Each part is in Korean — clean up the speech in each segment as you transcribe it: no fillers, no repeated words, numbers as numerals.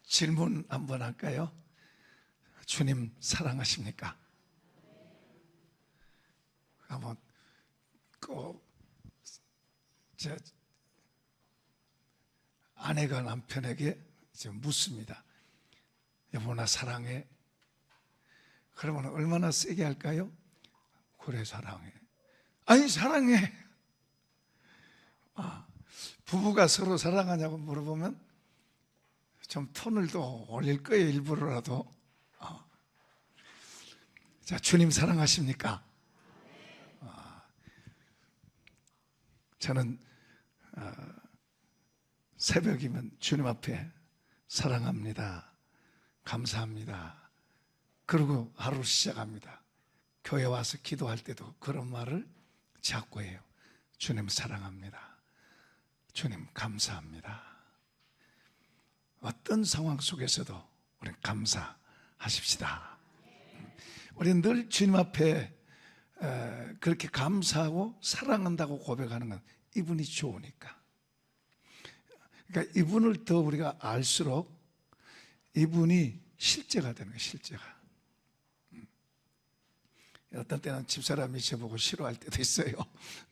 질문 한번 할까요? 주님 사랑하십니까? 한번 제 아내가 남편에게 이제 묻습니다. 여보, 나 사랑해? 그러면 얼마나 세게 할까요? 그래, 사랑해. 아니, 사랑해. 부부가 서로 사랑하냐고 물어보면 좀 톤을 더 올릴 거예요, 일부러라도. 자, 주님 사랑하십니까? 저는 새벽이면 주님 앞에 사랑합니다, 감사합니다, 그러고 하루를 시작합니다. 교회 와서 기도할 때도 그런 말을 자꾸 해요. 주님 사랑합니다, 주님 감사합니다. 어떤 상황 속에서도 우리 감사하십시다. 우리는 늘 주님 앞에 그렇게 감사하고 사랑한다고 고백하는 건 이분이 좋으니까. 그러니까 이분을 더 우리가 알수록 이분이 실제가 되는 거예요, 실제가. 어떤 때는 집사람이 저보고 싫어할 때도 있어요.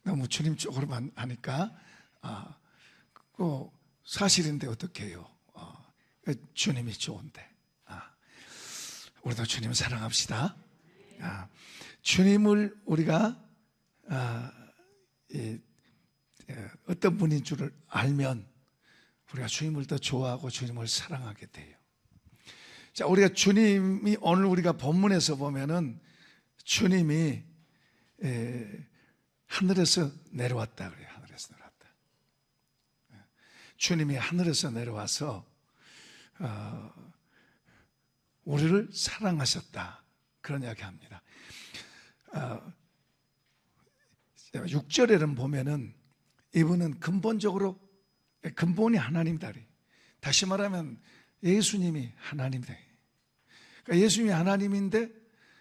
너무 주님 쪽으로만 하니까. 사실인데 어떻게 해요? 주님이 좋은데. 우리도 주님 사랑합시다. 주님을 우리가 어떤 분인 줄을 알면 우리가 주님을 더 좋아하고 주님을 사랑하게 돼요. 자, 우리가 주님이 오늘 우리가 본문에서 보면은 주님이 하늘에서 내려왔다 그래요. 하늘에서 내려왔다. 주님이 하늘에서 내려와서 우리를 사랑하셨다, 그런 이야기 합니다. 6절에는 보면은 이분은 근본이 하나님이다. 다시 말하면 예수님이 하나님이다. 그러니까 예수님이 하나님인데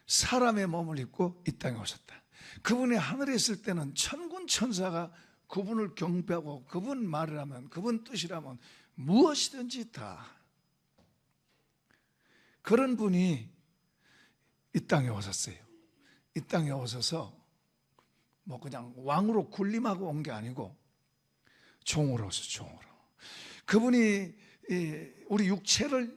사람의 몸을 입고 이 땅에 오셨다. 그분이 하늘에 있을 때는 천군 천사가 그분을 경배하고 그분 말을 하면, 그분 뜻이라면 무엇이든지 다, 그런 분이 이 땅에 오셨어요. 이 땅에 오셔서 뭐 그냥 왕으로 군림하고 온 게 아니고 종으로 오셔서 종으로. 그분이 우리 육체를,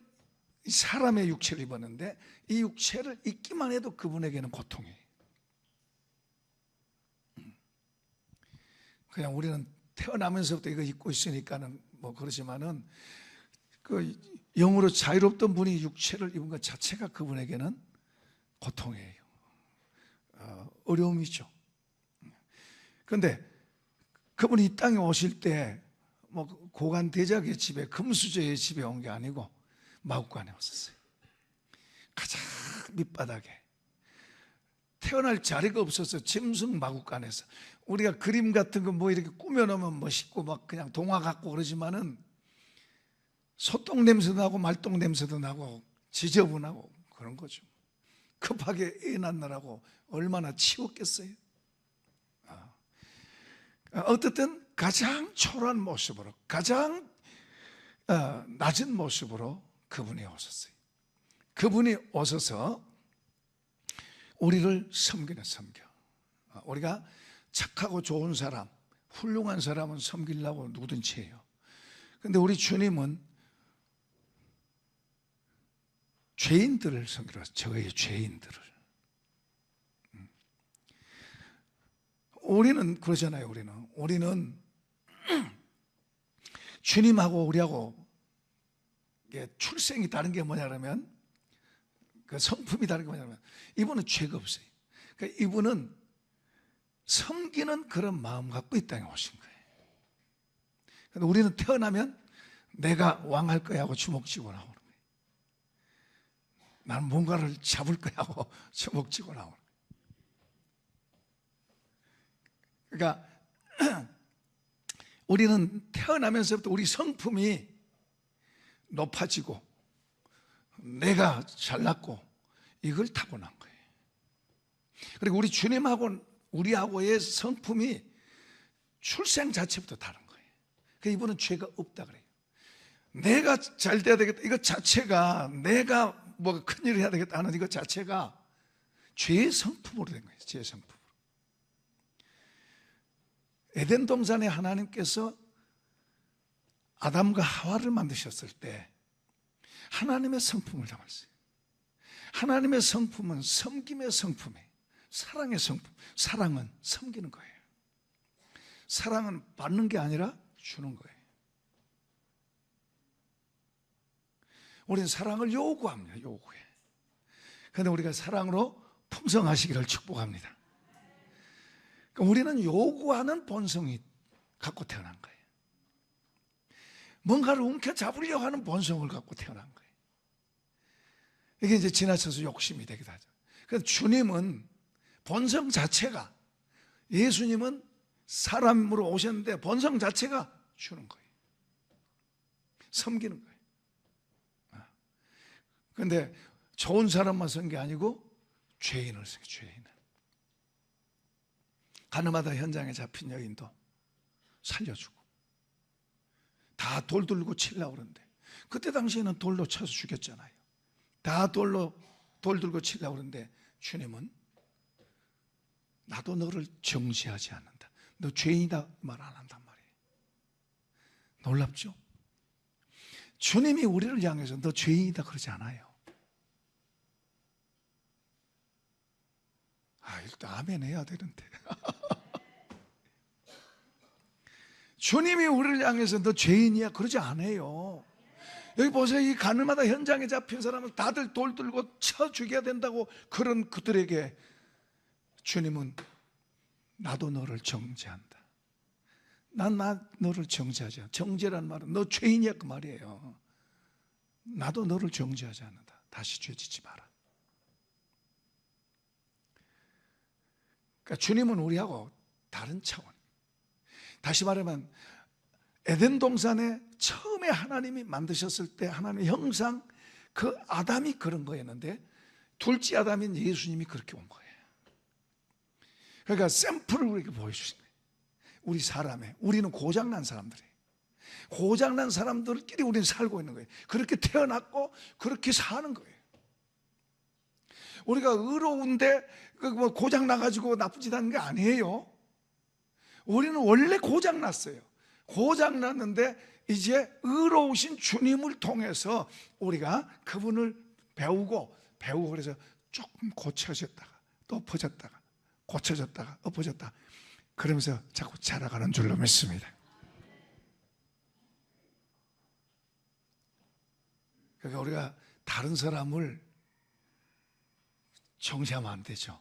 사람의 육체를 입었는데 이 육체를 입기만 해도 그분에게는 고통이에요. 그냥 우리는 태어나면서부터 이거 입고 있으니까는 뭐 그러지만은 그 영으로 자유롭던 분이 육체를 입은 것 자체가 그분에게는 고통이에요. 어려움이죠. 그런데 그분이 이 땅에 오실 때 뭐 고관 대작의 집에, 금수저의 집에 온 게 아니고 마구간에 오셨어요. 가장 밑바닥에 태어날 자리가 없어서 짐승 마구간에서, 우리가 그림 같은 거 뭐 이렇게 꾸며놓으면 멋있고 막 그냥 동화 같고 그러지만은 소똥 냄새도 나고 말똥 냄새도 나고 지저분하고 그런 거죠. 급하게 애 낳느라고 얼마나 치웠겠어요. 어쨌든 가장 초라한 모습으로, 가장 낮은 모습으로 그분이 오셨어요. 그분이 오셔서 우리를 섬기는 섬겨. 우리가 착하고 좋은 사람, 훌륭한 사람은 섬기려고 누구든지 해요. 그런데 우리 주님은 죄인들을 섬기러 왔어요. 저의 죄인들을. 우리는 그러잖아요. 우리는 주님하고 우리하고 출생이 다른 게 뭐냐면, 그 성품이 다른 게 뭐냐면, 이분은 죄가 없어요. 그러니까 이분은 섬기는 그런 마음 갖고 이 땅에 오신 거예요. 근데 우리는 태어나면 내가 왕할 거야 하고 주먹쥐고 나오는 거예요. 나는 뭔가를 잡을 거야 하고 주먹쥐고 나오는 거예요. 그러니까 우리는 태어나면서부터 우리 성품이 높아지고 내가 잘났고 이걸 타고난 거예요. 그리고 우리 주님하고 우리하고의 성품이 출생 자체부터 다른 거예요. 그러니까 이분은 죄가 없다 그래요. 내가 잘 돼야 되겠다, 이것 자체가, 내가 뭐 큰일을 해야 되겠다는 이것 자체가 죄의 성품으로 된 거예요. 죄의 성품. 에덴 동산에 하나님께서 아담과 하와를 만드셨을 때 하나님의 성품을 담았어요. 하나님의 성품은 섬김의 성품이에요. 사랑의 성품. 사랑은 섬기는 거예요. 사랑은 받는 게 아니라 주는 거예요. 우리는 사랑을 요구합니다. 요구해. 그런데 우리가 사랑으로 풍성하시기를 축복합니다. 그러니까 우리는 요구하는 본성이 갖고 태어난 거예요. 뭔가를 움켜잡으려고 하는 본성을 갖고 태어난 거예요. 이게 이제 지나쳐서 욕심이 되기도 하죠. 그래서 주님은 본성 자체가, 예수님은 사람으로 오셨는데 본성 자체가 주는 거예요. 섬기는 거예요. 그런데 좋은 사람만 쓴 게 아니고 죄인을 쓴 거예요. 죄인을. 가늠하다 현장에 잡힌 여인도 살려주고, 다 돌 들고 치려고 그러는데, 그때 당시에는 돌로 쳐서 죽였잖아요. 다 돌 들고 치려고 그러는데 주님은 나도 너를 정죄하지 않는다, 너 죄인이다 말 안 한단 말이에요. 놀랍죠? 주님이 우리를 향해서 너 죄인이다 그러지 않아요. 일단 아멘 해야 되는데. 주님이 우리를 향해서 너 죄인이야 그러지 않아요. 여기 보세요. 이 가늠하다 현장에 잡힌 사람은 다들 돌 들고 쳐 죽여야 된다고 그런 그들에게 주님은 나도 너를 정죄한다. 난 너를 정죄하지 않아. 정죄란 말은 너 죄인이야 그 말이에요. 나도 너를 정죄하지 않는다. 다시 죄 짓지 마라. 그러니까 주님은 우리하고 다른 차원. 다시 말하면 에덴 동산에 처음에 하나님이 만드셨을 때 하나님의 형상, 그 아담이 그런 거였는데 둘째 아담인 예수님이 그렇게 온 거예요. 그러니까 샘플을 우리에게 보여주신 거예요. 우리 사람의, 우리는 고장난 사람들이에요. 고장난 사람들끼리 우리는 살고 있는 거예요. 그렇게 태어났고 그렇게 사는 거예요. 우리가 의로운데 뭐 고장 나가지고 나쁜 짓 하는 게 아니에요. 우리는 원래 고장 났어요. 고장 났는데 이제 의로우신 주님을 통해서 우리가 그분을 배우고 그래서 조금 고쳐졌다가 또 엎어졌다가 고쳐졌다가 엎어졌다, 그러면서 자꾸 자라가는 줄로 믿습니다. 그러니까 우리가 다른 사람을 정죄하면 안 되죠.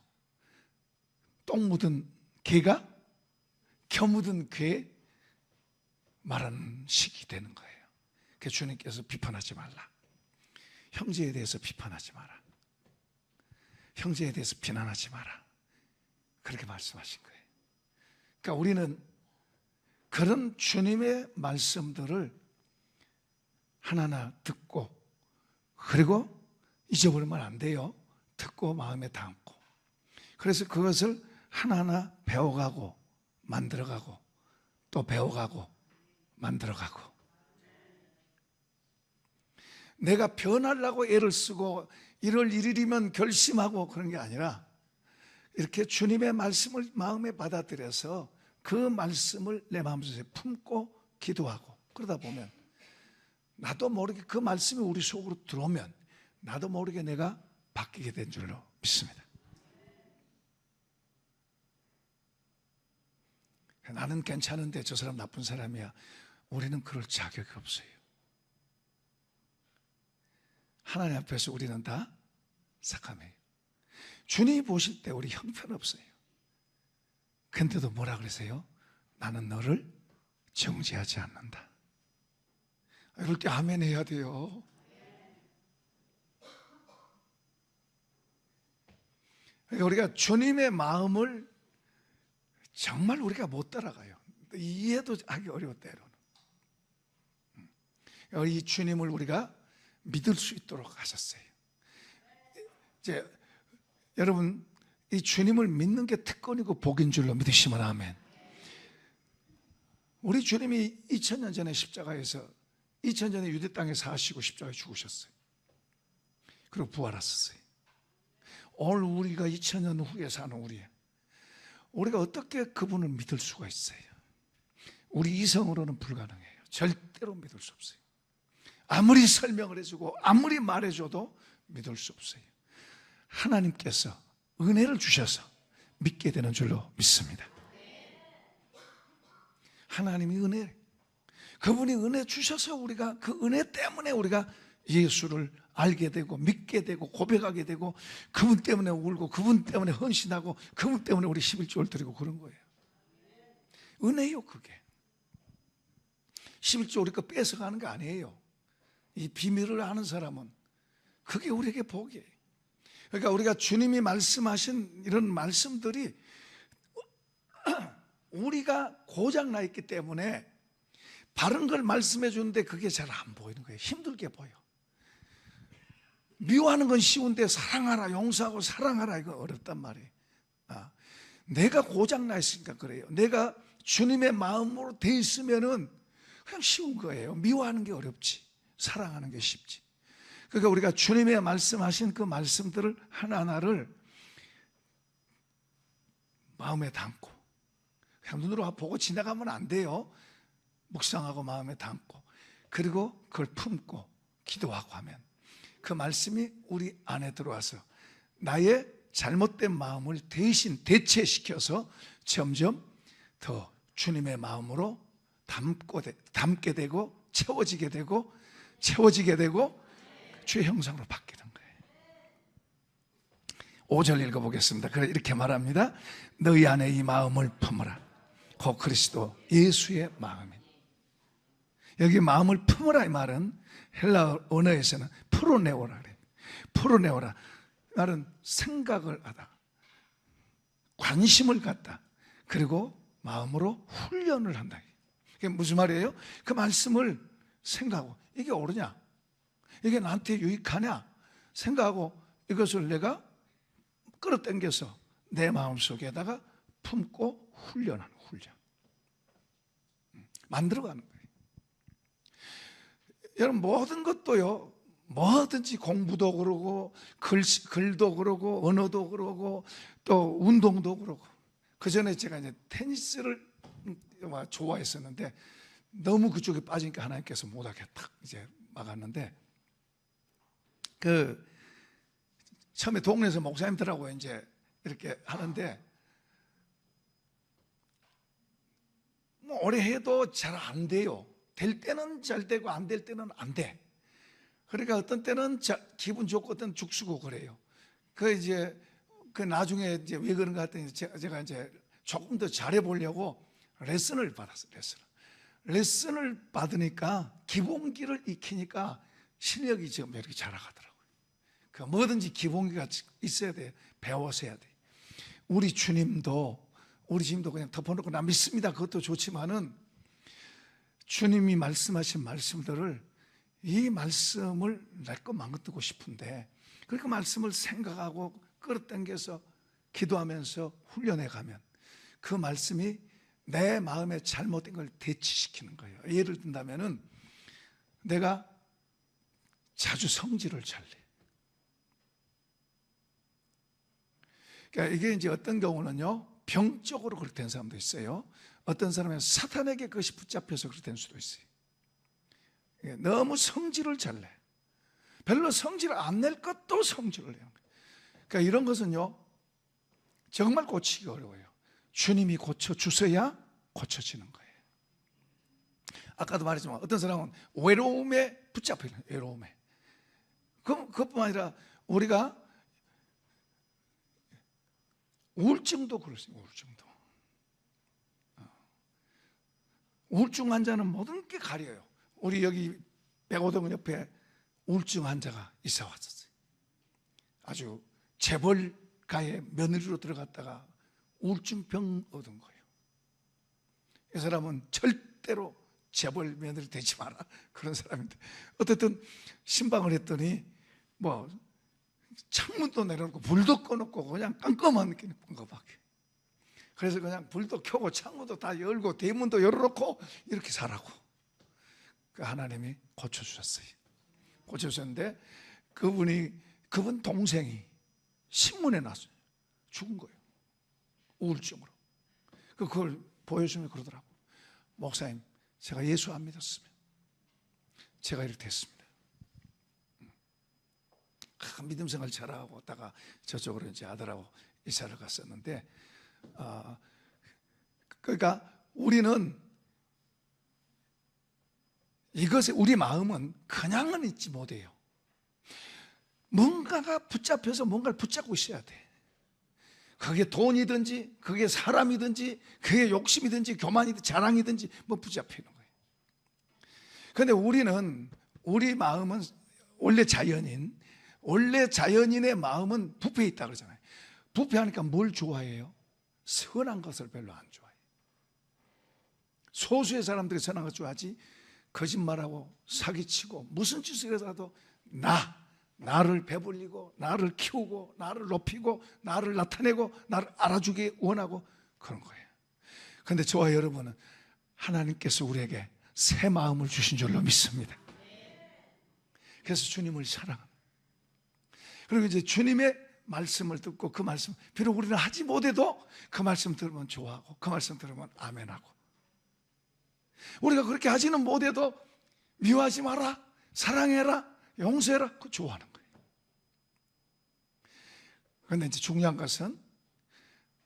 똥 묻은 개가 겨 묻은 괴 말하는 식이 되는 거예요. 그래서 주님께서 비판하지 말라. 형제에 대해서 비판하지 마라. 형제에 대해서 비난하지 마라. 그렇게 말씀하신 거예요. 그러니까 우리는 그런 주님의 말씀들을 하나하나 듣고, 그리고 잊어버리면 안 돼요. 듣고 마음에 담고, 그래서 그것을 하나하나 배워가고 만들어가고 또 배워가고 만들어가고, 내가 변하려고 애를 쓰고 1월 1일이면 결심하고 그런 게 아니라 이렇게 주님의 말씀을 마음에 받아들여서 그 말씀을 내 마음속에 품고 기도하고, 그러다 보면 나도 모르게 그 말씀이 우리 속으로 들어오면 나도 모르게 내가 바뀌게 된 줄로 믿습니다. 나는 괜찮은데 저 사람 나쁜 사람이야, 우리는 그럴 자격이 없어요. 하나님 앞에서 우리는 다 삭함해요. 주님이 보실 때 우리 형편없어요. 근데도 뭐라 그러세요? 나는 너를 정죄하지 않는다. 이럴 때 아멘 해야 돼요. 우리가 주님의 마음을 정말 우리가 못 따라가요. 이해도 하기 어려워 때로는. 이 주님을 우리가 믿을 수 있도록 하셨어요. 이제 여러분, 이 주님을 믿는 게 특권이고 복인 줄로 믿으시면 아멘. 우리 주님이 2000년 전에 십자가에서 2000년에 유대 땅에 사시고 십자가에 죽으셨어요. 그리고 부활하셨어요. 오늘 우리가 2000년 후에 사는 우리가 어떻게 그분을 믿을 수가 있어요? 우리 이성으로는 불가능해요. 절대로 믿을 수 없어요. 아무리 설명을 해주고 아무리 말해줘도 믿을 수 없어요. 하나님께서 은혜를 주셔서 믿게 되는 줄로 믿습니다. 하나님이 은혜, 그분이 은혜 주셔서 우리가 그 은혜 때문에 우리가 예수를 알게 되고 믿게 되고 고백하게 되고 그분 때문에 울고 그분 때문에 헌신하고 그분 때문에 우리 11조를 드리고 그런 거예요. 은혜요 그게. 11조 우리 거 뺏어가는 게 아니에요. 이 비밀을 아는 사람은 그게 우리에게 복이에요. 그러니까 우리가 주님이 말씀하신 이런 말씀들이 우리가 고장나 있기 때문에 바른 걸 말씀해 주는데 그게 잘 안 보이는 거예요. 힘들게 보여. 미워하는 건 쉬운데 사랑하라, 용서하고 사랑하라 이거 어렵단 말이에요. 내가 고장나 있으니까 그래요. 내가 주님의 마음으로 돼 있으면은 그냥 쉬운 거예요. 미워하는 게 어렵지, 사랑하는 게 쉽지. 그러니까 우리가 주님의 말씀하신 그 말씀들을 하나하나를 마음에 담고 그냥 눈으로 보고 지나가면 안 돼요. 묵상하고 마음에 담고 그리고 그걸 품고 기도하고 하면 그 말씀이 우리 안에 들어와서 나의 잘못된 마음을 대신 대체시켜서 점점 더 주님의 마음으로 담게 되고 채워지게 되고 주의 형상으로 바뀌는 거예요. 5절 읽어보겠습니다. 그래 이렇게 말합니다. 너희 안에 이 마음을 품으라. 곧 그리스도 예수의 마음이니. 여기 마음을 품으라 이 말은 헬라 언어에서는 프로네오라 그래요. 프로네오라 말은 생각을 하다, 관심을 갖다, 그리고 마음으로 훈련을 한다. 이게 무슨 말이에요? 그 말씀을 생각하고 이게 옳으냐, 이게 나한테 유익하냐 생각하고 이것을 내가 끌어당겨서 내 마음속에다가 품고 훈련하는 훈련, 만들어가는 거예요. 여러분 모든 것도요, 뭐든지 공부도 그러고 글도 그러고 언어도 그러고 또 운동도 그러고. 그 전에 제가 이제 테니스를 좋아했었는데 너무 그쪽에 빠지니까 하나님께서 못하게 탁 이제 막았는데, 그 처음에 동네에서 목사님들하고 이제 이렇게 하는데 뭐 오래 해도 잘 안 돼요. 될 때는 잘 되고 안 될 때는 안 돼. 그러니까 어떤 때는 기분 좋고 어떤 죽쓰고 그래요. 그 이제 그 나중에 이제 왜 그런가 했더니 제가 이제 조금 더 잘해 보려고 레슨을 받았어요. 레슨을 받으니까 기본기를 익히니까 실력이 지금 이렇게 자라가더라고요. 그 뭐든지 기본기가 있어야 돼요. 배워서 해야 돼요. 우리 주님도 그냥 덮어놓고 나 믿습니다. 그것도 좋지만은 주님이 말씀하신 말씀들을, 이 말씀을 내 거 망가뜨고 싶은데 그 말씀을 생각하고 끌어당겨서 기도하면서 훈련해 가면 그 말씀이 내 마음에 잘못된 걸 대치시키는 거예요. 예를 든다면은 내가 자주 성질을 잘 내. 그러니까 이게 이제 어떤 경우는요, 병적으로 그렇게 된 사람도 있어요. 어떤 사람은 사탄에게 그것이 붙잡혀서 그렇게 된 수도 있어요. 너무 성질을 잘 내. 별로 성질을 안 낼 것도 성질을 내는 거예요. 그러니까 이런 것은요, 정말 고치기 어려워요. 주님이 고쳐주셔야 고쳐지는 거예요. 아까도 말했지만 어떤 사람은 외로움에 붙잡혀 있는, 외로움에. 그것뿐만 아니라 우리가 우울증도 그렇습니다. 우울증 환자는 모든 게 가려요. 우리 여기 백오동 옆에 우울증 환자가 있어 왔었어요. 아주 재벌가의 며느리로 들어갔다가 우울증병 얻은 거예요. 이 사람은 절대로 재벌 며느리 되지 마라 그런 사람인데, 어쨌든 신방을 했더니 뭐 창문도 내려놓고 불도 꺼놓고 그냥 깜깜한 것밖에. 그래서 그냥 불도 켜고 창문도 다 열고 대문도 열어놓고 이렇게 살라고. 그 하나님이 고쳐주셨어요. 고쳐주셨는데 그분 동생이 신문에 났어요. 죽은 거예요. 우울증으로. 그걸 보여주면 그러더라고. 목사님, 제가 예수 안 믿었으면 제가 이렇게 됐습니다. 믿음 생활 잘하고 다가 저쪽으로 이제 아들하고 이사를 갔었는데, 그러니까 우리는 이것에 우리 마음은 그냥은 있지 못해요. 뭔가가 붙잡혀서 뭔가를 붙잡고 있어야 돼. 그게 돈이든지 그게 사람이든지 그게 욕심이든지 교만이든지 자랑이든지 뭐 붙잡히는 거예요. 그런데 우리 마음은 원래 자연인의 마음은 부패에 있다 그러잖아요. 부패하니까 뭘 좋아해요? 선한 것을 별로 안 좋아해요. 소수의 사람들이 선한 것 좋아하지, 거짓말하고 사기치고 무슨 짓을 해서라도 나를 배불리고 나를 키우고 나를 높이고 나를 나타내고 나를 알아주기 원하고 그런 거예요. 그런데 저와 여러분은 하나님께서 우리에게 새 마음을 주신 줄로 믿습니다. 그래서 주님을 사랑합니다. 그리고 이제 주님의 말씀을 듣고 그 말씀, 비록 우리는 하지 못해도 그 말씀 들으면 좋아하고 그 말씀 들으면 아멘하고, 우리가 그렇게 하지는 못해도 미워하지 마라, 사랑해라, 용서해라, 그거 좋아하는 거예요. 그런데 이제 중요한 것은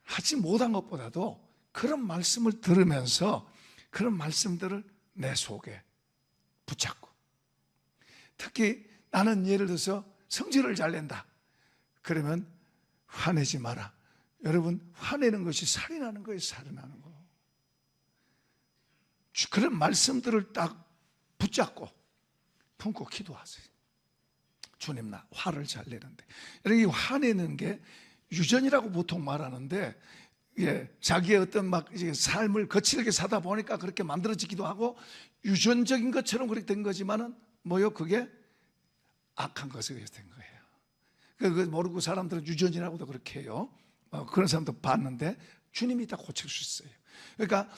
하지 못한 것보다도 그런 말씀을 들으면서 그런 말씀들을 내 속에 붙잡고, 특히 나는 예를 들어서 성질을 잘 낸다 그러면 화내지 마라. 여러분, 화내는 것이 살인하는 거예요. 살인하는 거. 그런 말씀들을 딱 붙잡고 품고 기도하세요. 주님, 나 화를 잘 내는데. 여러분, 이 화내는 게 유전이라고 보통 말하는데, 자기의 어떤 삶을 거칠게 사다 보니까 그렇게 만들어지기도 하고 유전적인 것처럼 그렇게 된 거지만은 그게 악한 것에 의해서 된 거예요. 그거 모르고 사람들은 유전이라고도 그렇게 해요. 그런 사람도 봤는데 주님이 다 고칠 수 있어요. 그러니까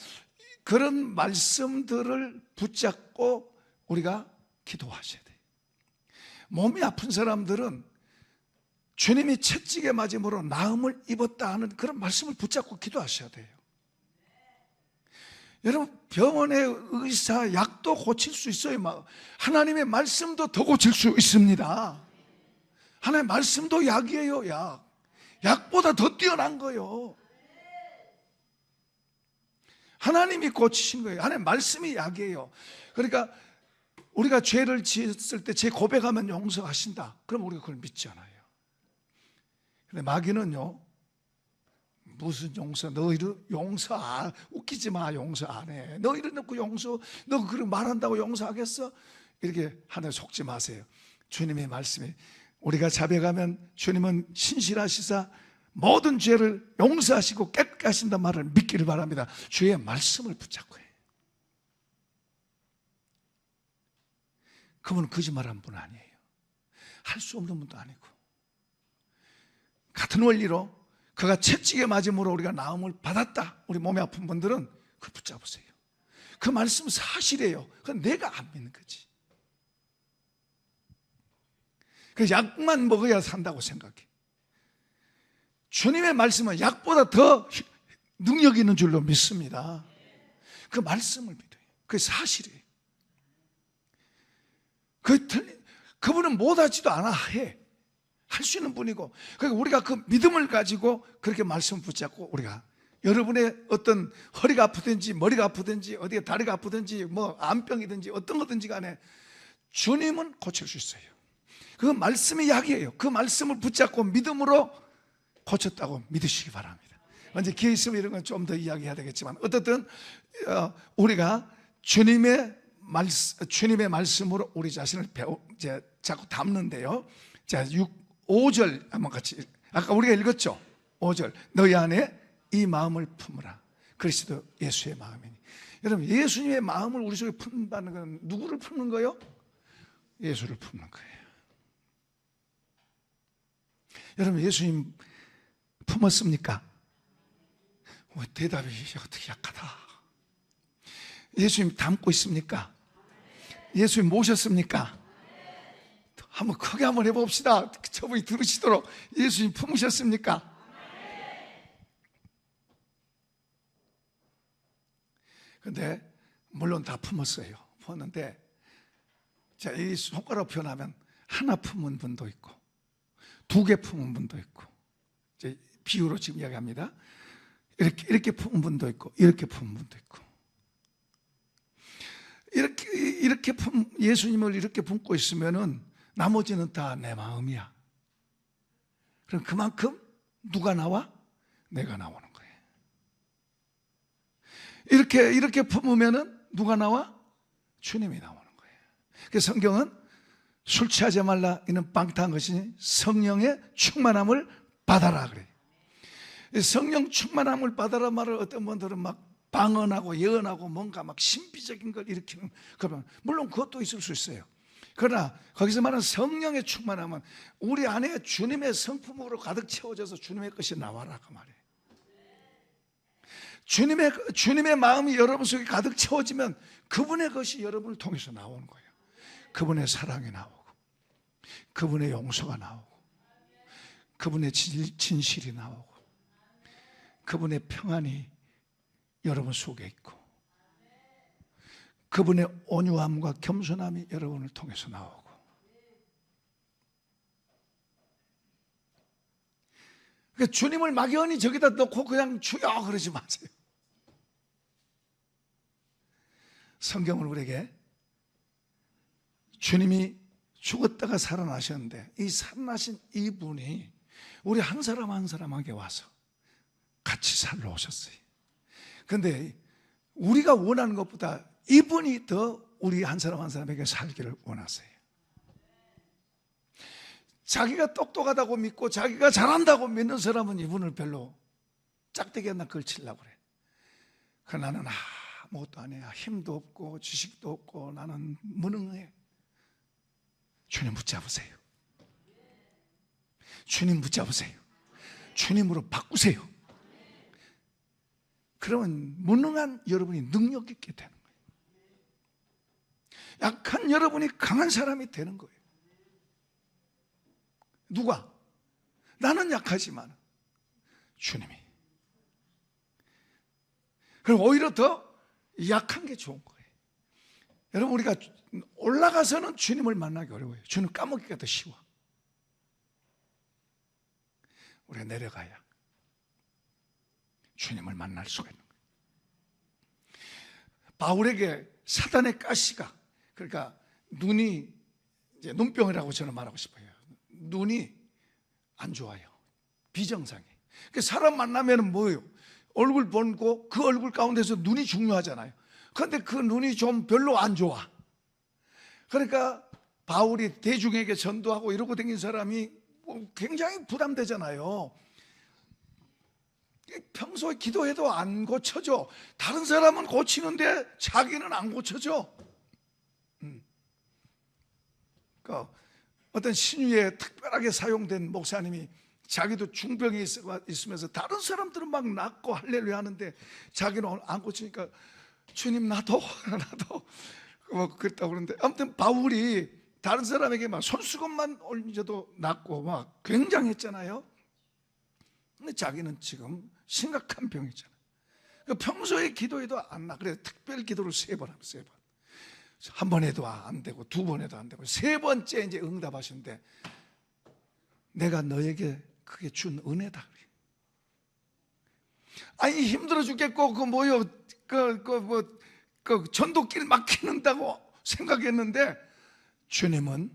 그런 말씀들을 붙잡고 우리가 기도하셔야 돼요. 몸이 아픈 사람들은 주님이 채찍에 맞음으로 나음을 입었다 하는 그런 말씀을 붙잡고 기도하셔야 돼요. 여러분, 병원의 의사, 약도 고칠 수 있어요. 하나님의 말씀도 더 고칠 수 있습니다. 하나님의 말씀도 약이에요. 약보다 더 뛰어난 거예요. 하나님이 고치신 거예요. 하나님의 말씀이 약이에요. 그러니까 우리가 죄를 지었을 때 제 고백하면 용서하신다. 그럼 우리가 그걸 믿잖아요. 근데 마귀는요, 무슨 용서, 너희를 용서 웃기지 마, 용서 안 해. 너희를 놓고 너 그렇게 말한다고 용서하겠어? 이렇게 하나 속지 마세요. 주님의 말씀이, 우리가 자백하면 주님은 신실하시사 모든 죄를 용서하시고 깨끗게 하신다는 말을 믿기를 바랍니다. 주의 말씀을 붙잡고 해요. 그분은 거짓말하는 분 아니에요. 할 수 없는 분도 아니고. 같은 원리로 그가 채찍에 맞음으로 우리가 나음을 받았다. 우리 몸이 아픈 분들은 그걸 붙잡으세요. 그 말씀 사실이에요. 그건 내가 안 믿는 거지. 그 약만 먹어야 산다고 생각해. 주님의 말씀은 약보다 더 능력 있는 줄로 믿습니다. 그 말씀을 믿어요. 그게 사실이에요. 그분은 못하지도 않아 해. 할 수 있는 분이고, 그러니까 우리가 그 믿음을 가지고 그렇게 말씀을 붙잡고, 우리가 여러분의 어떤 허리가 아프든지 머리가 아프든지 어디가 다리가 아프든지 암병이든지 어떤 거든지 간에 주님은 고칠 수 있어요. 그 말씀이 약이에요. 그 말씀을 붙잡고 믿음으로 고쳤다고 믿으시기 바랍니다. 언제 기회 있으면 이런 건 좀 더 이야기해야 되겠지만, 어떻든 우리가 주님의 말씀으로 우리 자신을 자꾸 담는데요. 자, 5절 한번 같이, 아까 우리가 읽었죠? 5절, 너희 안에 이 마음을 품으라. 그리스도 예수의 마음이니. 여러분, 예수님의 마음을 우리 속에 품는다는 건 누구를 품는 거예요? 예수를 품는 거예요. 여러분, 예수님 품었습니까? 대답이 어떻게 약하다. 예수님 닮고 있습니까? 예수님 모셨습니까? 한번 크게 한번 해봅시다. 저분이 들으시도록. 예수님 품으셨습니까? 근데 물론 다 품었어요. 품었는데 자, 이 손가락 표현하면 하나 품은 분도 있고 2개 품은 분도 있고, 이제 비유로 지금 이야기합니다. 이렇게 품은 분도 있고 이렇게 품은 분도 있고, 이렇게 예수님을 이렇게 품고 있으면은 나머지는 다 내 마음이야. 그럼 그만큼 누가 나와? 내가 나오는 거예요. 이렇게 품으면은 누가 나와? 주님이 나오는 거예요. 그래서 성경은 술 취하지 말라 이는 방탕한 것이니 성령의 충만함을 받아라 그래요. 성령 충만함을 받아라 말을 어떤 분들은 막 방언하고 예언하고 뭔가 막 신비적인 걸 일으키는, 그러면 물론 그것도 있을 수 있어요. 그러나 거기서 말하는 성령의 충만함은 우리 안에 주님의 성품으로 가득 채워져서 주님의 것이 나와라 그 말이에요. 주님의 마음이 여러분 속에 가득 채워지면 그분의 것이 여러분을 통해서 나오는 거예요. 그분의 사랑이 나오고, 그분의 용서가 나오고, 그분의 진실이 나오고, 그분의 평안이 여러분 속에 있고, 그분의 온유함과 겸손함이 여러분을 통해서 나오고. 그러니까 주님을 막연히 저기다 놓고 그냥 주여 그러지 마세요. 성경은 우리에게 주님이 죽었다가 살아나셨는데 이 살아나신 이분이 우리 한 사람 한 사람에게 와서 같이 살러 오셨어요. 그런데 우리가 원하는 것보다 이분이 더 우리 한 사람 한 사람에게 살기를 원하세요. 자기가 똑똑하다고 믿고 자기가 잘한다고 믿는 사람은 이분을 별로 짝대기 하나 걸치려고 그래. 그러나 나는 아무것도 안 해. 힘도 없고 지식도 없고 나는 무능해. 주님 붙잡으세요. 주님 붙잡으세요. 주님으로 바꾸세요. 그러면 무능한 여러분이 능력 있게 되는 거예요. 약한 여러분이 강한 사람이 되는 거예요. 누가? 나는 약하지만 주님이. 그럼 오히려 더 약한 게 좋은 거예요. 여러분, 우리가 올라가서는 주님을 만나기 어려워요. 주님 까먹기가 더 쉬워. 우리가 내려가야 주님을 만날 수가 있는 거예요. 바울에게 사단의 가시가, 그러니까 눈이 이제 눈병이라고 저는 말하고 싶어요. 눈이 안 좋아요. 비정상해. 그러니까 사람 만나면 뭐예요? 얼굴 보고 그 얼굴 가운데서 눈이 중요하잖아요. 그런데 그 눈이 좀 별로 안 좋아. 그러니까 바울이 대중에게 전도하고 이러고 다닌 사람이 굉장히 부담되잖아요. 평소에 기도해도 안 고쳐져. 다른 사람은 고치는데 자기는 안 고쳐져. 그러니까 어떤 신유에 특별하게 사용된 목사님이 자기도 중병이 있으면서 다른 사람들은 막 낫고 할렐루야 하는데 자기는 안 고치니까 주님 나도 뭐 그랬다고 그러는데, 아무튼 바울이 다른 사람에게 막 손수건만 올려도 낫고 막 굉장했잖아요. 근데 자기는 지금 심각한 병이잖아요. 평소에 기도해도 안 나. 그래서 특별 기도를 3번 하면 3번. 한 번 해도 안 되고 2번 해도 안 되고 3번째 이제 응답하시는데, 내가 너에게 그게 준 은혜다. 아니 힘들어 죽겠고 그 전도길 막히는다고 생각했는데 주님은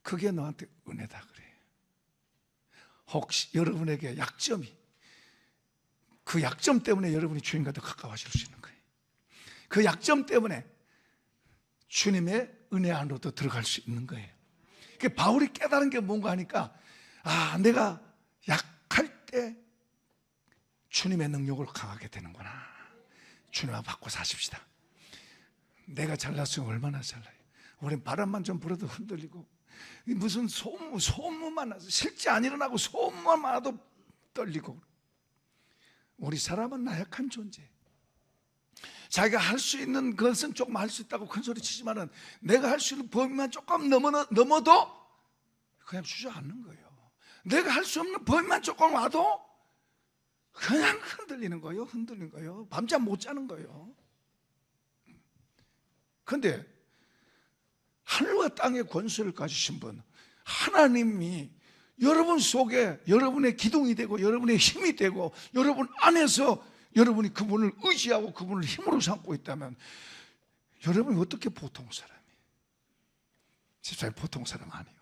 그게 너한테 은혜다 그래. 혹시 여러분에게 약점이, 그 약점 때문에 여러분이 주님과 더 가까워질 수 있는 거예요. 그 약점 때문에 주님의 은혜 안으로도 들어갈 수 있는 거예요. 그러니까 바울이 깨달은 게 뭔가 하니까, 내가 약할 때 주님의 능력을 강하게 되는구나. 주님과 받고 사십시다. 내가 잘났으면 얼마나 잘나요. 우린 바람만 좀 불어도 흔들리고, 무슨 소문만 나서 실제 안 일어나고 소문만 많아도 떨리고. 우리 사람은 나약한 존재. 자기가 할 수 있는 것은 조금 할 수 있다고 큰 소리 치지만은 내가 할 수 있는 범위만 조금 넘어도 그냥 주저앉는 거예요. 내가 할 수 없는 범위만 조금 와도 그냥 흔들리는 거예요. 흔들리는 거예요. 밤잠 못 자는 거예요. 그런데 하늘과 땅의 권세를 가지신 분, 하나님이 여러분 속에 여러분의 기둥이 되고 여러분의 힘이 되고 여러분 안에서 여러분이 그분을 의지하고 그분을 힘으로 삼고 있다면 여러분이 어떻게 보통 사람이에요? 집사님, 보통 사람 아니에요.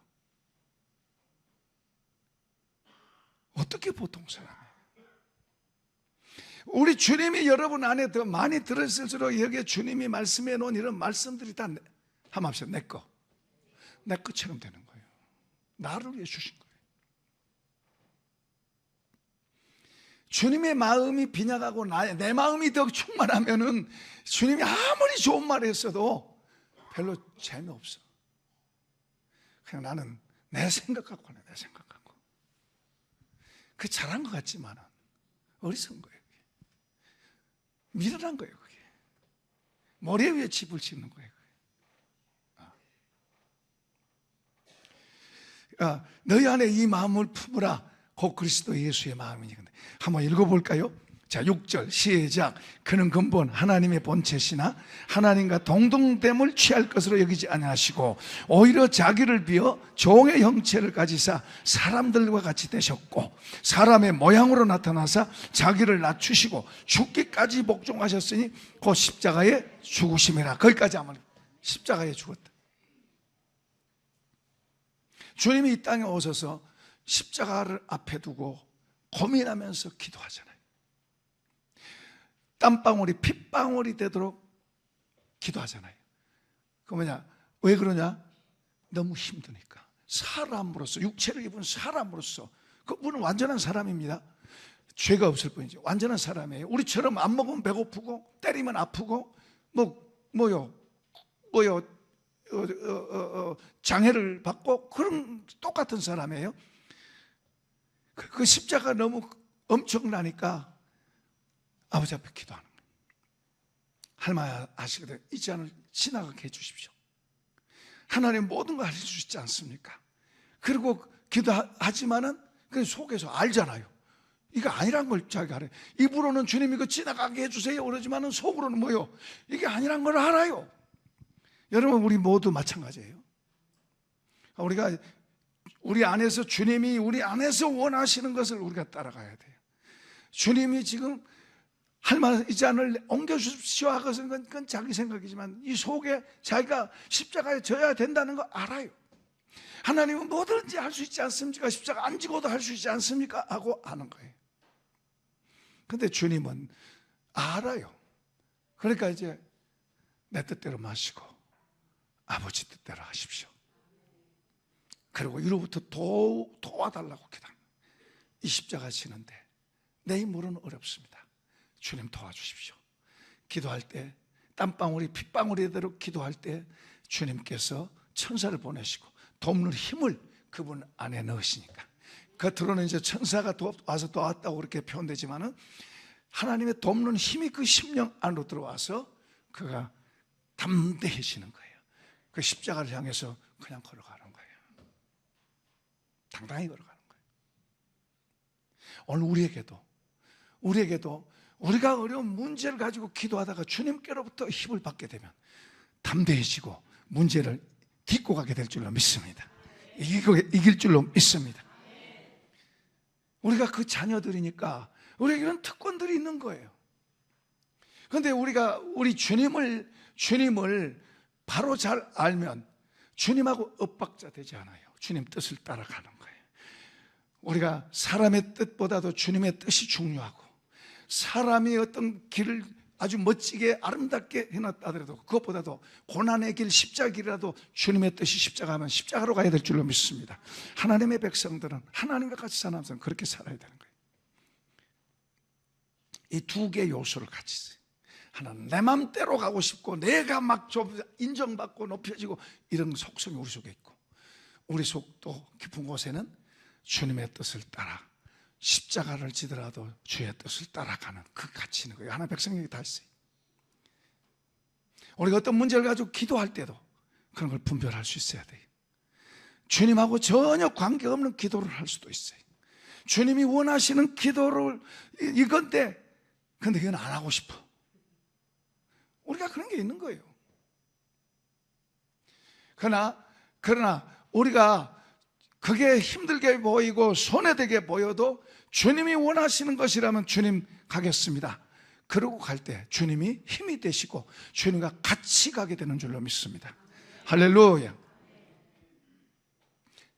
어떻게 보통 사람이에요? 우리 주님이 여러분 안에 더 많이 들었을수록 여기에 주님이 말씀해 놓은 이런 말씀들이 다 한번 합시다. 내 것처럼 되는 거예요. 나를 위해 주신 거예요. 주님의 마음이 빈약하고 내 마음이 더 충만하면은 주님이 아무리 좋은 말을 했어도 별로 재미없어. 그냥 나는 내 생각 갖고 하네, 내 생각 갖고. 그 잘한 것 같지만은 어리석은 거예요. 미련한 거예요, 그게. 머리 위에 집을 짓는 거예요. 너희 안에 이 마음을 품으라. 곧 그리스도 예수의 마음이니. 한번 읽어볼까요? 자, 6절 시작. 그는 근본 하나님의 본체시나 하나님과 동등됨을 취할 것으로 여기지 아니하시고 오히려 자기를 비어 종의 형체를 가지사 사람들과 같이 되셨고 사람의 모양으로 나타나사 자기를 낮추시고 죽기까지 복종하셨으니 곧 십자가에 죽으심이라. 거기까지 하면 십자가에 죽었다. 주님이 이 땅에 오셔서 십자가를 앞에 두고 고민하면서 기도하잖아요. 땀방울이 핏방울이 되도록 기도하잖아요. 그 뭐냐? 왜 그러냐? 너무 힘드니까. 사람으로서, 육체를 입은 사람으로서, 그분은 완전한 사람입니다. 죄가 없을 뿐이지. 완전한 사람이에요. 우리처럼 안 먹으면 배고프고 때리면 아프고 장애를 받고 그런 똑같은 사람이에요. 그 십자가 너무 엄청나니까 아버지 앞에 기도하는 거예요. 할머니 아시거든. 이 잔을 지나가게 해주십시오. 하나님 모든 걸 알려줄 수 있지 않습니까? 그리고 기도하지만은 그 속에서 알잖아요. 이거 아니란 걸 자기가 알아요. 입으로는 주님 이거 지나가게 해주세요 그러지만은 속으로는 뭐요? 이게 아니란 걸 알아요. 여러분, 우리 모두 마찬가지예요. 우리가 우리 안에서 주님이 우리 안에서 원하시는 것을 우리가 따라가야 돼요. 주님이 지금 할머니 이 잔을 옮겨주십시오 하고서 그건 자기 생각이지만 이 속에 자기가 십자가에 져야 된다는 거 알아요. 하나님은 뭐든지 할 수 있지 않습니까? 십자가 안 지고도 할 수 있지 않습니까? 하고 아는 거예요. 근데 주님은 알아요. 그러니까 이제 내 뜻대로 마시고 아버지 뜻대로 하십시오. 그리고 이로부터 도와달라고 기도합니다. 이 십자가 지는데 내 힘으로는 어렵습니다. 주님 도와주십시오. 기도할 때 땀방울이 핏방울이 되도록 기도할 때 주님께서 천사를 보내시고 돕는 힘을 그분 안에 넣으시니까 겉으로는 이제 천사가 와서 도왔다고 그렇게 표현되지만은 하나님의 돕는 힘이 그 심령 안으로 들어와서 그가 담대해지는 거예요. 그 십자가를 향해서 그냥 걸어가는 거예요. 당당히 걸어가는 거예요. 오늘 우리에게도 우리가 어려운 문제를 가지고 기도하다가 주님께로부터 힘을 받게 되면 담대해지고 문제를 딛고 가게 될 줄로 믿습니다. 이길 줄로 믿습니다. 우리가 그 자녀들이니까 우리에게 이런 특권들이 있는 거예요. 그런데 우리가 우리 주님을 바로 잘 알면 주님하고 엇박자 되지 않아요. 주님 뜻을 따라가는 거예요. 우리가 사람의 뜻보다도 주님의 뜻이 중요하고 사람이 어떤 길을 아주 멋지게 아름답게 해놨다 하더라도 그것보다도 고난의 길 십자가 길이라도 주님의 뜻이 십자가면 십자가로 가야 될 줄로 믿습니다. 하나님의 백성들은 하나님과 같이 사는 사람은 그렇게 살아야 되는 거예요. 이 두 개의 요소를 같이 있어요. 하나는 내 맘대로 가고 싶고 내가 막 좀 인정받고 높여지고 이런 속성이 우리 속에 있고 우리 속도 깊은 곳에는 주님의 뜻을 따라 십자가를 지더라도 주의 뜻을 따라가는 그 가치 있는 거예요. 하나 백성에게 다 있어요. 우리가 어떤 문제를 가지고 기도할 때도 그런 걸 분별할 수 있어야 돼요. 주님하고 전혀 관계없는 기도를 할 수도 있어요. 주님이 원하시는 기도를 이건데 근데 그건 안 하고 싶어. 우리가 그런 게 있는 거예요. 그러나 우리가 그게 힘들게 보이고 손해되게 보여도 주님이 원하시는 것이라면 주님 가겠습니다. 그러고 갈 때 주님이 힘이 되시고 주님과 같이 가게 되는 줄로 믿습니다. 할렐루야.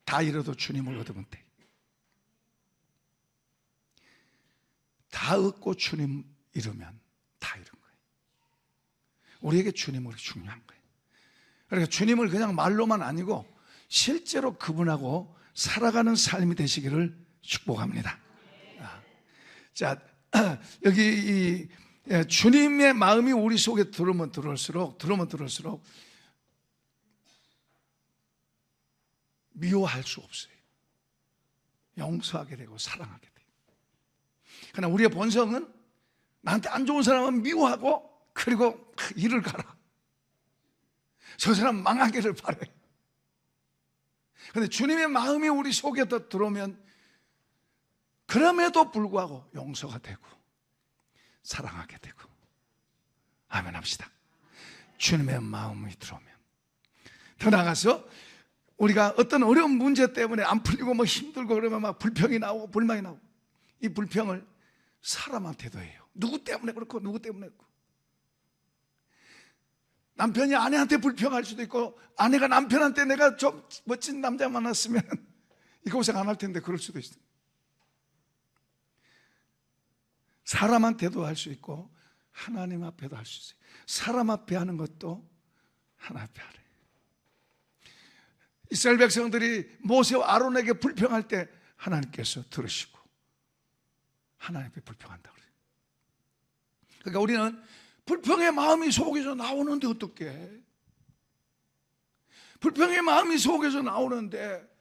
다 잃어도 주님을 얻으면 돼. 다 얻고 주님 잃으면 다 잃은 거예요. 우리에게 주님이 중요한 거예요. 그러니까 주님을 그냥 말로만 아니고 실제로 그분하고 살아가는 삶이 되시기를 축복합니다. 자, 여기 주님의 마음이 우리 속에 들어오면 들어올수록 미워할 수 없어요. 용서하게 되고 사랑하게 돼요. 그러나 우리의 본성은 나한테 안 좋은 사람은 미워하고 그리고 일을 가라. 저 사람 망하기를 바래. 그런데 주님의 마음이 우리 속에 들어오면 그럼에도 불구하고 용서가 되고 사랑하게 되고. 아멘 합시다. 주님의 마음이 들어오면. 더 나아가서 우리가 어떤 어려운 문제 때문에 안 풀리고 뭐 힘들고 그러면 막 불평이 나오고 불만이 나오고, 이 불평을 사람한테도 해요. 누구 때문에 그렇고 누구 때문에 그렇고. 남편이 아내한테 불평할 수도 있고, 아내가 남편한테 내가 좀 멋진 남자 만났으면 이 고생 안 할 텐데 그럴 수도 있어요. 사람한테도 할 수 있고 하나님 앞에도 할 수 있어요. 사람 앞에 하는 것도 하나님 앞에 하래. 이스라엘 백성들이 모세와 아론에게 불평할 때 하나님께서 들으시고 하나님 앞에 불평한다고 그래요. 그러니까 우리는 불평의 마음이 속에서 나오는데 어떡해? 불평의 마음이 속에서 나오는데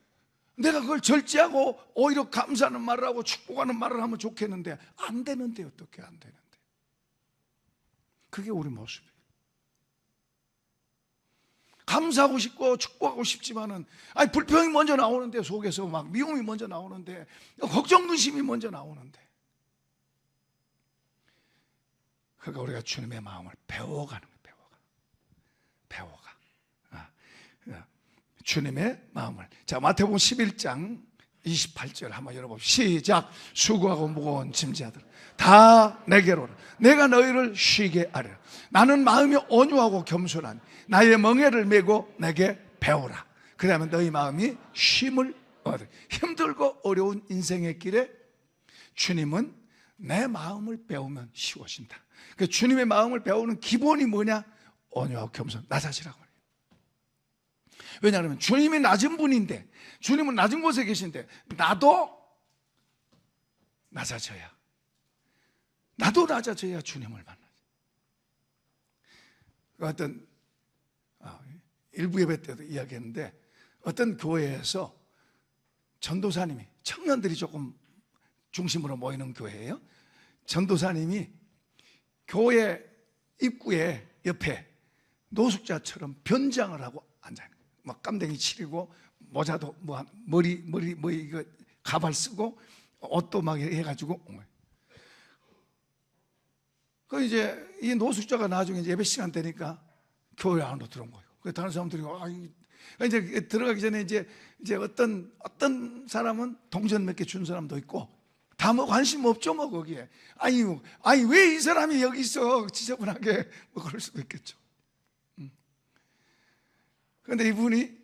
내가 그걸 절제하고 오히려 감사하는 말을 하고 축복하는 말을 하면 좋겠는데 안 되는데 어떻게 안 되는데? 그게 우리 모습이에요. 감사하고 싶고 축복하고 싶지만은 불평이 먼저 나오는데, 속에서 막 미움이 먼저 나오는데, 걱정 근심이 먼저 나오는데. 그러니까 우리가 주님의 마음을 배워가는 거예요. 배워가. 주님의 마음을. 자, 마태복음 11장 28절 한번 열어봅시다. 시작. 수고하고 무거운 짐자들 다 내게로 오라. 내가 너희를 쉬게 하리라. 나는 마음이 온유하고 겸손하니 나의 멍에를 메고 내게 배우라. 그러면 너희 마음이 쉼을 얻으리. 힘들고 어려운 인생의 길에 주님은 내 마음을 배우면 쉬워진다. 그 주님의 마음을 배우는 기본이 뭐냐? 온유하고 겸손, 낮아지라고 해요. 왜냐하면 주님이 낮은 분인데, 주님은 낮은 곳에 계신데 나도 낮아져야 주님을 만나죠. 어떤 일부 예배 때도 이야기했는데, 어떤 교회에서 전도사님이, 청년들이 조금 중심으로 모이는 교회예요. 전도사님이 교회 입구에 옆에 노숙자처럼 변장을 하고 앉아요. 막 깜댕이 치리고 모자도 머리 이거 가발 쓰고 옷도 막 해가지고. 그 이제 이 노숙자가 나중에 이제 예배 시간 되니까 교회 안으로 들어온 거예요. 그 다른 사람들이 이제 들어가기 전에 이제 어떤 사람은 동전 몇 개 준 사람도 있고, 다 뭐 관심 없죠 뭐 거기에. 아니 왜 이 사람이 여기 있어 지저분하게, 뭐 그럴 수도 있겠죠. 그런데 이분이,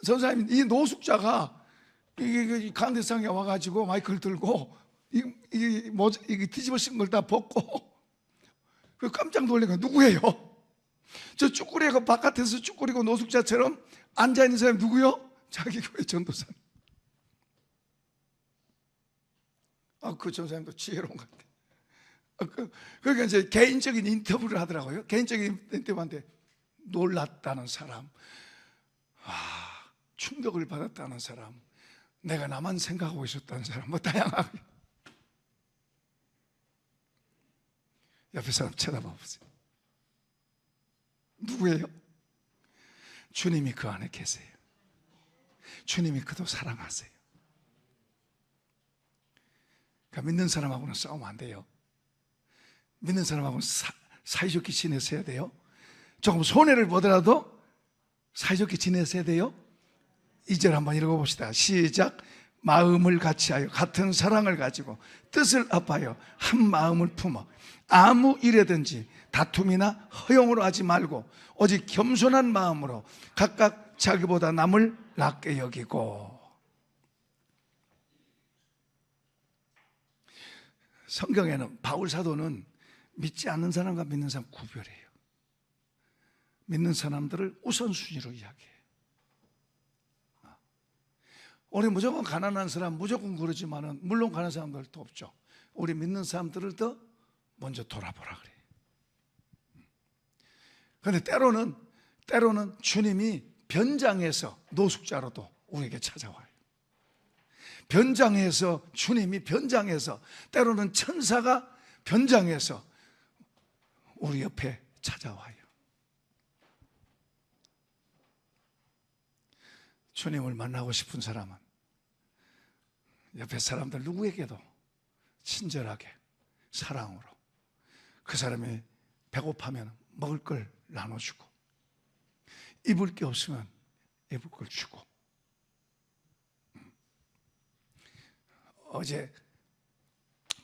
전사님, 이 노숙자가 이 가운데상에 와가지고 마이크를 들고 이 뒤집어 쓴 걸 다 벗고 그 깜짝 놀래가 누구예요? 저 쭈꾸리가 바깥에서 쭈꾸리고 노숙자처럼 앉아있는 사람이 누구요? 자기 교회 전도사님. 그 전사님도 지혜로운 것 같아요. 그러니까 이제 개인적인 인터뷰를 하더라고요. 개인적인 인터뷰한테 놀랐다는 사람, 충격을 받았다는 사람, 내가 나만 생각하고 있었다는 사람, 뭐 다양하게. 옆에 사람 쳐다봐 보세요. 누구예요? 주님이 그 안에 계세요. 주님이 그도 사랑하세요. 그러니까 믿는 사람하고는 싸우면 안 돼요. 믿는 사람하고는 사이좋게 지내셔야 돼요. 조금 손해를 보더라도 사이좋게 지내셔야 돼요. 2절 한번 읽어봅시다. 시작. 마음을 같이하여 같은 사랑을 가지고 뜻을 합하여 한 마음을 품어 아무 일에든지 다툼이나 허용으로 하지 말고 오직 겸손한 마음으로 각각 자기보다 남을 낮게 여기고. 성경에는 바울 사도는 믿지 않는 사람과 믿는 사람 구별해요. 믿는 사람들을 우선순위로 이야기해요. 우리 무조건 가난한 사람 무조건 그러지만은 물론 가난한 사람들도 없죠. 우리 믿는 사람들을 더 먼저 돌아보라 그래요. 그런데 때로는 주님이 변장해서 노숙자로도 우리에게 찾아와요. 변장해서, 주님이 변장해서, 때로는 천사가 변장해서 우리 옆에 찾아와요. 주님을 만나고 싶은 사람은 옆에 사람들 누구에게도 친절하게 사랑으로, 그 사람이 배고파면 먹을 걸 나눠주고, 입을 게 없으면 입을 걸 주고.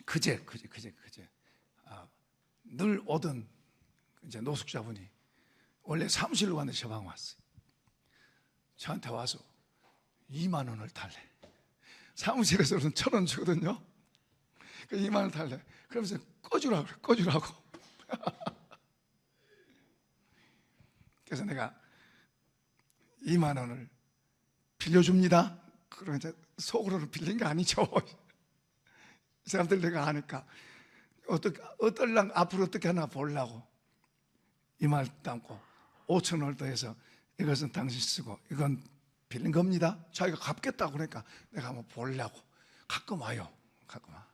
그제 늘 오던 이제 노숙자분이 원래 사무실로 갔는데 저방 왔어요. 저한테 와서 2만 원을 달래. 사무실에서는 1,000원 주거든요. 그 2만 원 달래. 그러면서 꺼주라고 그래, 꺼주라고. 그래서 내가 2만 원을 빌려줍니다. 그러면 이제 속으로는 빌린 게 아니죠. 사람들 내가 아니까 어떨랑 앞으로 어떻게 하나 보려고 이 말 담고 5천 원을 더해서 이것은 당신 쓰고 이건 빌린 겁니다. 자기가 갚겠다고 그러니까 내가 한번 보려고 가끔 와요. 가끔 와.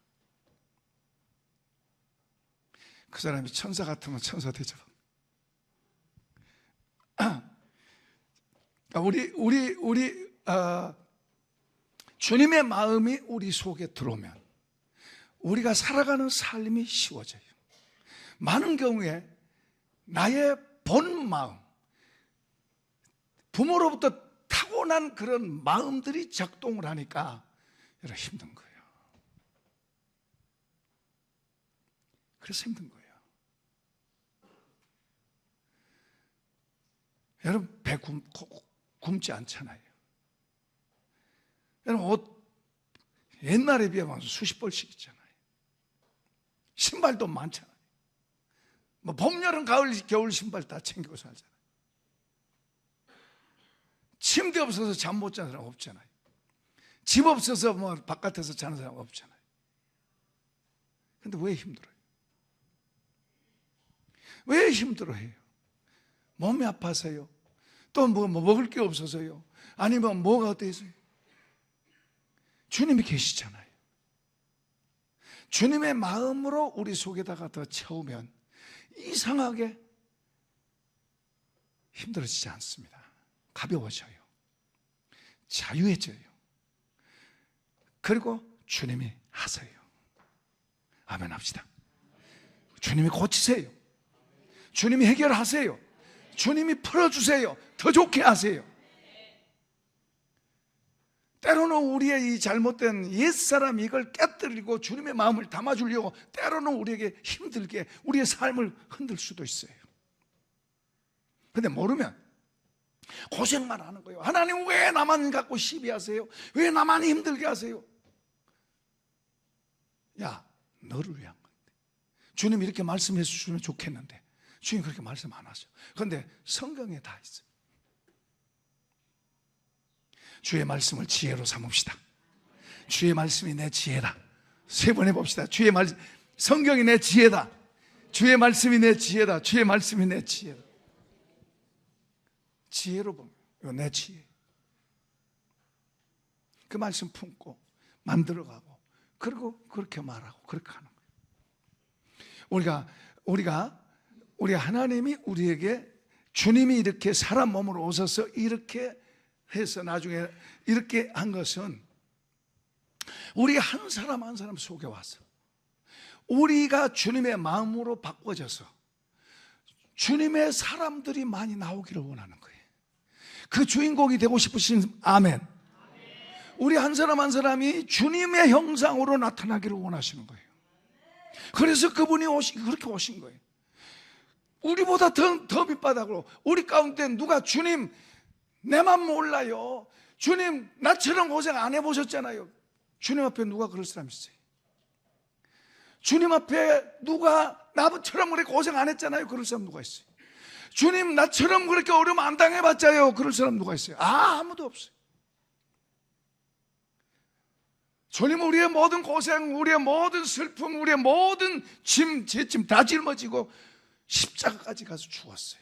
그 사람이 천사 같으면 천사 되죠. 우리 주님의 마음이 우리 속에 들어오면 우리가 살아가는 삶이 쉬워져요. 많은 경우에 나의 본 마음, 부모로부터 타고난 그런 마음들이 작동을 하니까 여러분 힘든 거예요. 그래서 힘든 거예요. 여러분 배 굶지 않잖아요. 여러분 옷 옛날에 비하면 수십 벌씩 있잖아요. 신발도 많잖아요. 뭐 봄, 여름, 가을, 겨울 신발 다 챙기고 살잖아요. 침대 없어서 잠 못 자는 사람 없잖아요. 집 없어서 뭐 바깥에서 자는 사람 없잖아요. 근데 왜 힘들어요? 왜 힘들어해요? 몸이 아파서요? 또 뭐 먹을 게 없어서요? 아니면 뭐가 어때서요? 주님이 계시잖아요. 주님의 마음으로 우리 속에다가 더 채우면 이상하게 힘들어지지 않습니다. 가벼워져요. 자유해져요. 그리고 주님이 하세요. 아멘 합시다. 주님이 고치세요. 주님이 해결하세요. 주님이 풀어주세요. 더 좋게 하세요. 때로는 우리의 이 잘못된 옛사람이 이걸 깨뜨리고 주님의 마음을 담아주려고 때로는 우리에게 힘들게 우리의 삶을 흔들 수도 있어요. 근데 모르면 고생만 하는 거예요. 하나님 왜 나만 갖고 시비하세요? 왜 나만 힘들게 하세요? 야, 너를 위한 건데. 주님 이렇게 말씀해 주시면 좋겠는데 주님 그렇게 말씀 안 하죠. 그런데 성경에 다 있어요. 주의 말씀을 지혜로 삼읍시다. 주의 말씀이 내 지혜다. 3번 해봅시다. 주의 말씀, 성경이 내 지혜다. 주의 말씀이 내 지혜다. 주의 말씀이 내 지혜다. 지혜로 보면 이거 내 지혜. 그 말씀 품고 만들어가고 그리고 그렇게 말하고 그렇게 하는 거예요. 우리가 하나님이 우리에게 주님이 이렇게 사람 몸으로 오셔서 이렇게 해서 나중에 이렇게 한 것은 우리 한 사람 한 사람 속에 와서 우리가 주님의 마음으로 바꿔져서 주님의 사람들이 많이 나오기를 원하는 거예요. 그 주인공이 되고 싶으신 아멘. 우리 한 사람 한 사람이 주님의 형상으로 나타나기를 원하시는 거예요. 그래서 그분이 그렇게 오신 거예요. 우리보다 더 밑바닥으로 우리 가운데 누가 주님 내만 몰라요, 주님 나처럼 고생 안 해보셨잖아요. 주님 앞에 누가 그럴 사람 있어요? 주님 앞에 누가 나처럼 그렇게 고생 안 했잖아요. 그럴 사람 누가 있어요? 주님 나처럼 그렇게 어려움 안 당해봤자요. 그럴 사람 누가 있어요? 아무도 없어요. 주님은 우리의 모든 고생, 우리의 모든 슬픔, 우리의 모든 재짐 다 짊어지고 십자가까지 가서 죽었어요.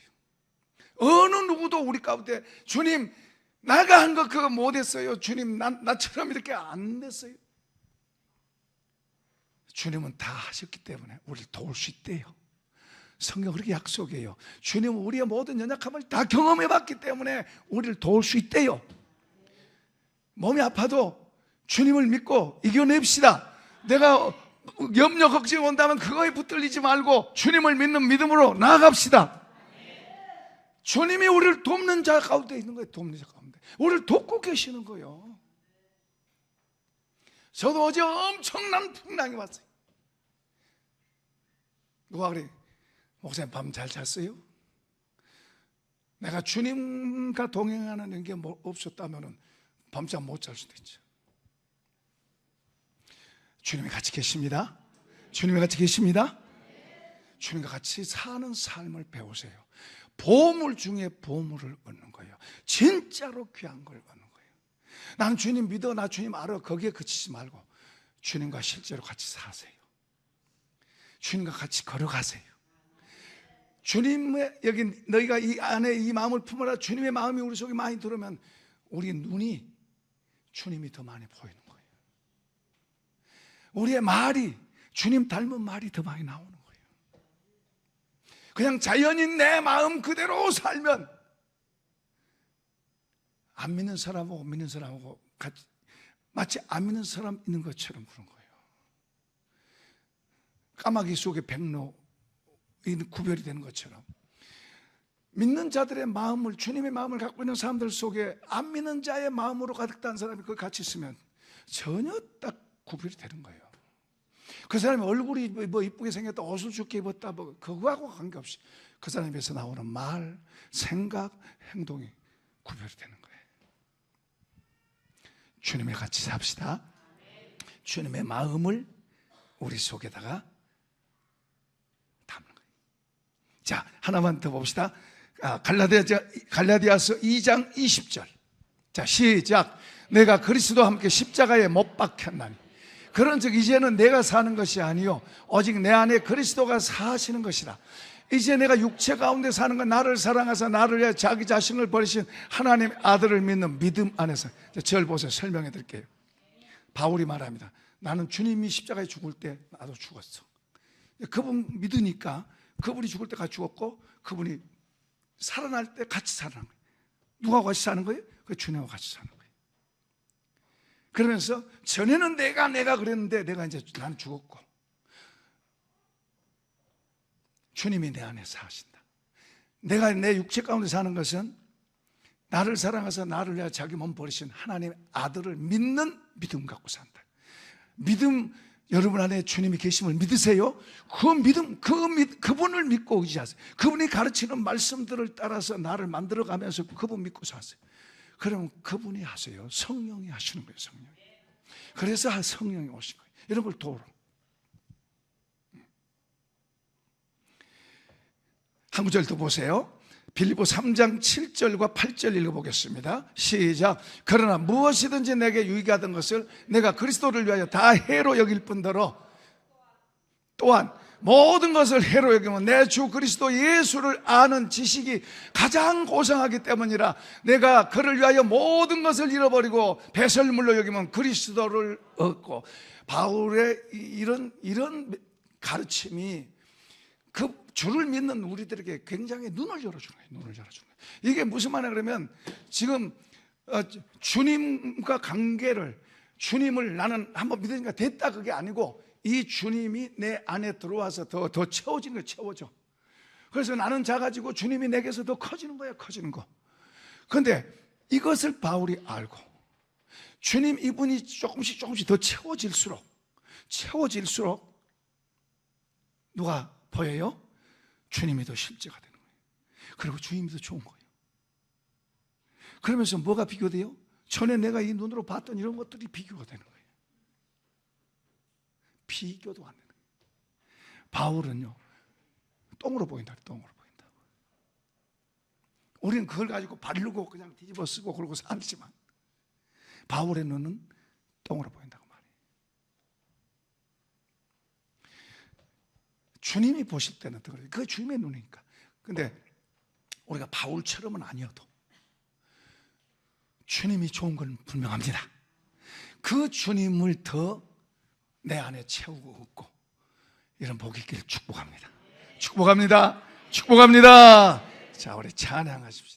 어느 누구도 우리 가운데 주님 내가 한 거 그거 못했어요, 주님 나처럼 이렇게 안 됐어요. 주님은 다 하셨기 때문에 우리를 도울 수 있대요. 성경 그렇게 약속해요. 주님은 우리의 모든 연약함을 다 경험해봤기 때문에 우리를 도울 수 있대요. 몸이 아파도 주님을 믿고 이겨냅시다. 내가 염려 걱정 온다면 그거에 붙들리지 말고 주님을 믿는 믿음으로 나아갑시다. 주님이 우리를 돕는 자 가운데 있는 거예요. 돕는 자 가운데 우리를 돕고 계시는 거예요. 저도 어제 엄청난 풍랑이 왔어요. 누가 그래? 목사님 밤 잘 잤어요? 내가 주님과 동행하는 게 없었다면 밤잠 못 잘 수도 있죠. 주님이 같이 계십니다. 주님이 같이 계십니다. 주님과 같이 사는 삶을 배우세요. 보물 중에 보물을 얻는 거예요. 진짜로 귀한 걸 얻는 거예요. 나는 주님 믿어, 나 주님 알아, 거기에 그치지 말고 주님과 실제로 같이 사세요. 주님과 같이 걸어가세요. 주님의 여기 너희가 이 안에 이 마음을 품어라. 주님의 마음이 우리 속에 많이 들으면 우리 눈이 주님이 더 많이 보이는 거예요. 우리의 말이 주님 닮은 말이 더 많이 나오는 거예요. 그냥 자연인 내 마음 그대로 살면 안 믿는 사람하고 믿는 사람하고 같이 마치 안 믿는 사람 있는 것처럼 그런 거예요. 까마귀 속에 백로 구별이 되는 것처럼 믿는 자들의 마음을, 주님의 마음을 갖고 있는 사람들 속에 안 믿는 자의 마음으로 가득 단 사람이 거기 같이 있으면 전혀 딱 구별이 되는 거예요. 그 사람이 얼굴이 뭐 이쁘게 생겼다, 옷을 좋게 입었다, 뭐 그거하고 관계없이 그 사람에서 나오는 말, 생각, 행동이 구별이 되는 거예요. 주님의 같이 삽시다. 주님의 마음을 우리 속에다가 담는 거예요. 자, 하나만 더 봅시다. 갈라디아서 2장 20절. 자, 시작. 내가 그리스도와 함께 십자가에 못 박혔나니 그런즉 이제는 내가 사는 것이 아니요 오직 내 안에 그리스도가 사시는 것이라. 이제 내가 육체 가운데 사는 건 나를 사랑하사 나를 위해 자기 자신을 버리신 하나님 아들을 믿는 믿음 안에서. 절 보세요. 설명해 드릴게요. 바울이 말합니다. 나는 주님이 십자가에 죽을 때 나도 죽었어. 그분 믿으니까 그분이 죽을 때 같이 죽었고 그분이 살아날 때 같이 살아난 거예요. 누가 같이 사는 거예요? 그 주님과 같이 사는 거예요. 그러면서 전에는 내가 그랬는데 내가 이제 나는 죽었고 주님이 내 안에 사신다. 내가 내 육체 가운데 사는 것은 나를 사랑해서 나를 위해 자기 몸 버리신 하나님의 아들을 믿는 믿음 갖고 산다. 믿음, 여러분 안에 주님이 계심을 믿으세요? 그 믿음, 그분을 믿고 의지하세요. 그분이 가르치는 말씀들을 따라서 나를 만들어가면서 그분 믿고 사세요. 그러면 그분이 하세요. 성령이 하시는 거예요. 성령이. 그래서 성령이 오신 거예요. 이런 걸 도로. 한 구절 더 보세요. 빌립보 3장 7절과 8절 읽어보겠습니다. 시작. 그러나 무엇이든지 내게 유익하던 것을 내가 그리스도를 위하여 다 해로 여길 뿐더러 또한 모든 것을 해로 여기면 내 주 그리스도 예수를 아는 지식이 가장 고상하기 때문이라. 내가 그를 위하여 모든 것을 잃어버리고 배설물로 여기면 그리스도를 얻고. 바울의 이런 가르침이 그 주를 믿는 우리들에게 굉장히 눈을 열어주는 거예요. 눈을 열어주는 거예요. 이게 무슨 말이냐 그러면 지금 주님과 관계를, 주님을 나는 한번 믿으니까 됐다, 그게 아니고 이 주님이 내 안에 들어와서 더 채워지는 거예요. 채워져. 그래서 나는 작아지고 주님이 내게서 더 커지는 거예요. 커지는 거. 그런데 이것을 바울이 알고 주님 이분이 조금씩 더 채워질수록 누가 보여요? 주님이 더 실제가 되는 거예요. 그리고 주님이 더 좋은 거예요. 그러면서 뭐가 비교돼요? 전에 내가 이 눈으로 봤던 이런 것들이 비교가 되는 거예요. 비교도 안 되는 거예요. 바울은요, 똥으로 보인다. 똥으로 보인다고. 우리는 그걸 가지고 바르고 그냥 뒤집어 쓰고 그러고 살지만 바울의 눈은 똥으로 보인다고 말해요. 주님이 보실 때는 그게 주님의 눈이니까. 근데 우리가 바울처럼은 아니어도 주님이 좋은 건 분명합니다. 그 주님을 더 내 안에 채우고 얻고 이런 복이 있기를 축복합니다. 축복합니다. 축복합니다. 자, 우리 찬양하십시다.